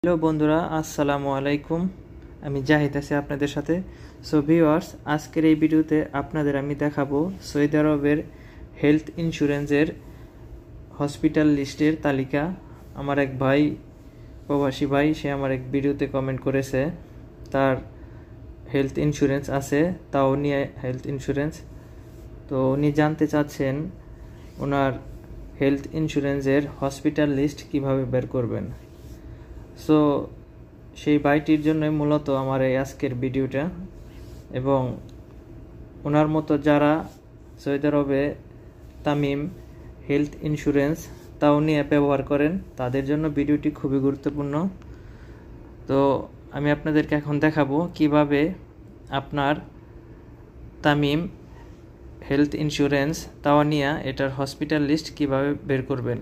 Hello বন্ধুরা, আসসালামু আলাইকুম। আমি জাহিদ আছি আপনাদের সাথে। সো ভিউয়ার্স, আজকের এই ভিডিওতে আপনাদের আমি দেখাবো সৌদি আরবের হেলথ ইন্স্যুরেন্সের হসপিটাল লিস্টের তালিকা। আমার এক ভাই, প্রবাসী ভাই, সে আমার এক ভিডিওতে কমেন্ট করেছে তার হেলথ ইন্স্যুরেন্স আছে, তাও নিয়ে হেলথ ইন্স্যুরেন্স। তো উনি জানতে চাচ্ছেন ওনার হেলথ ইন্স্যুরেন্সের হসপিটাল লিস্ট কিভাবে বের করবেন। সো সেই ভাইটির জন্যই মূলত আমার এই আজকের ভিডিওটা, এবং ওনার মতো যারা সৌদি আরবে তামিম হেলথ ইন্স্যুরেন্স তাও নিয়ে ব্যবহার করেন তাদের জন্য ভিডিওটি খুবই গুরুত্বপূর্ণ। তো আমি আপনাদেরকে এখন দেখাবো কিভাবে আপনার তামিম হেলথ ইন্স্যুরেন্স তাওয়ানিয়া এটার হসপিটাল লিস্ট কিভাবে বের করবেন।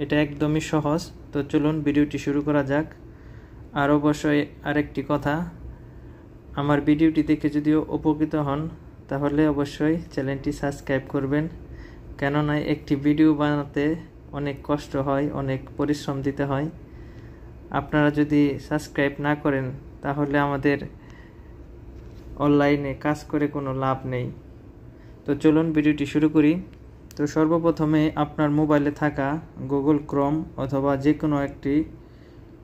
এটা একদমই সহজ। তো চলুন ভিডিওটি শুরু করা যাক। আর অবশ্যই আরেকটি কথা, আমার ভিডিওটি দেখে যদিও উপকৃত হন তাহলে অবশ্যই চ্যানেলটি সাবস্ক্রাইব করবেন, কেননা একটি ভিডিও বানাতে অনেক কষ্ট হয়, অনেক পরিশ্রম দিতে হয়। আপনারা যদি সাবস্ক্রাইব না করেন তাহলে আমাদের অনলাইনে কাজ করে কোনো লাভ নেই। তো চলুন ভিডিওটি শুরু করি। তো সর্বপ্রথমে আপনার মোবাইলে থাকা গুগল ক্রোম অথবা যে কোনো একটি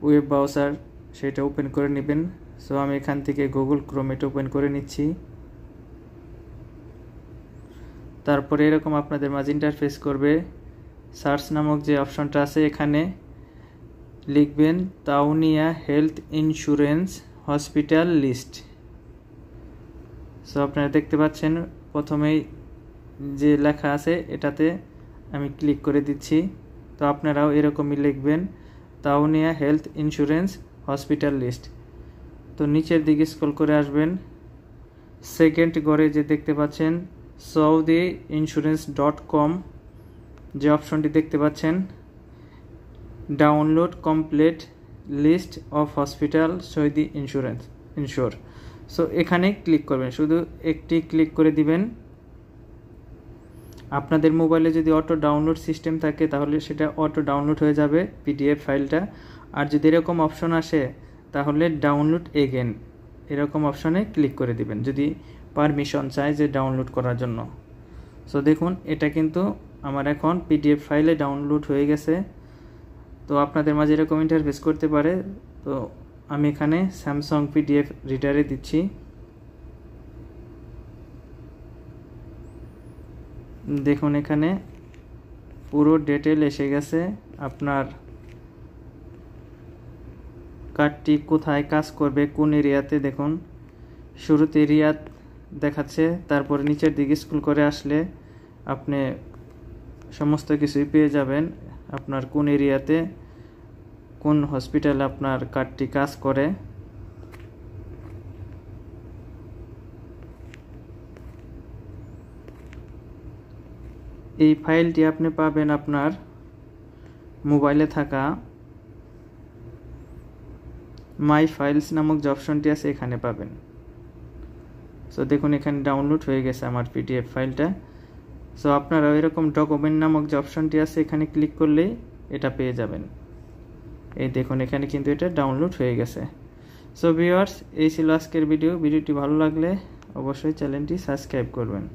ওয়েব ব্রাউজার সেটা ওপেন করে নেবেন। সো আমি এখান থেকে গুগল ক্রোম এটা ওপেন করে নিচ্ছি। তারপরে এরকম আপনাদের মাঝে ইন্টারফেস করবে। সার্চ নামক যে অপশনটা আছে এখানে লিখবেন তাওনিয়া health insurance hospital list. So আপনারা দেখতে পাচ্ছেন প্রথমেই যে লেখা আছে এটাতে আমি ক্লিক করে দিচ্ছি। তো আপনারাও এরকমই লিখবেন তাওনিয়া হেলথ ইন্স্যুরেন্স হসপিটাল লিস্ট। তো নিচের দিকে স্ক্রল করে আসবেন, সেকেন্ড ঘরে যে দেখতে পাচ্ছেন saudiinsurance.com যে অপশনটি দেখতে পাচ্ছেন, download complete list of hospital Saudi insure. So এখানে ক্লিক করবেন, শুধু একটি ক্লিক করে দিবেন। আপনাদের মোবাইলে যদি অটো ডাউনলোড সিস্টেম থাকে তাহলে সেটা অটো ডাউনলোড হয়ে যাবে পিডিএফ ফাইলটা। আর যদি এরকম অপশন আসে তাহলে ডাউনলোড এগেন এরকম অপশনে ক্লিক করে দিবেন যদি পারমিশন চায় যে ডাউনলোড করার জন্য। সো দেখুন এটা কিন্তু আমার এখন পিডিএফ ফাইলে ডাউনলোড হয়ে গেছে। তো আপনাদের মাঝে এরকম ইন্টারফেস করতে পারে। তো আমি এখানে স্যামসাং পিডিএফ রিডারে দিচ্ছি। দেখুন এখানে পুরো ডিটেল এসে গেছে। আপনার কার্ডটি কোথায় কাজ করবে, কোন এরিয়াতে, দেখুন শুরুতে এরিয়া দেখাচ্ছে, তারপরে নিচের দিকে স্ক্রল করে আসলে আপনি সমস্ত কিছুই পেয়ে যাবেন। আপনার কোন এরিয়াতে কোন হসপিটালে আপনার কার্ডটি কাজ করে। এই ফাইলটি আপনি পাবেন আপনার মোবাইলে থাকা মাই ফাইলস নামক যে অপশনটি আছে এখানে পাবেন। সো দেখুন এখানে ডাউনলোড হয়ে গেছে আমার পিডিএফ ফাইলটা। সো আপনারা এরকম ডকুমেন্ট নামক যে অপশনটি আছে এখানে ক্লিক করলেই এটা পেয়ে যাবেন। এই দেখুন এখানে কিন্তু এটা ডাউনলোড হয়ে গেছে। সো ভিউয়ার্স, এই ছিল আজকের ভিডিওটি ভালো লাগলে অবশ্যই চ্যানেলটি সাবস্ক্রাইব করবেন।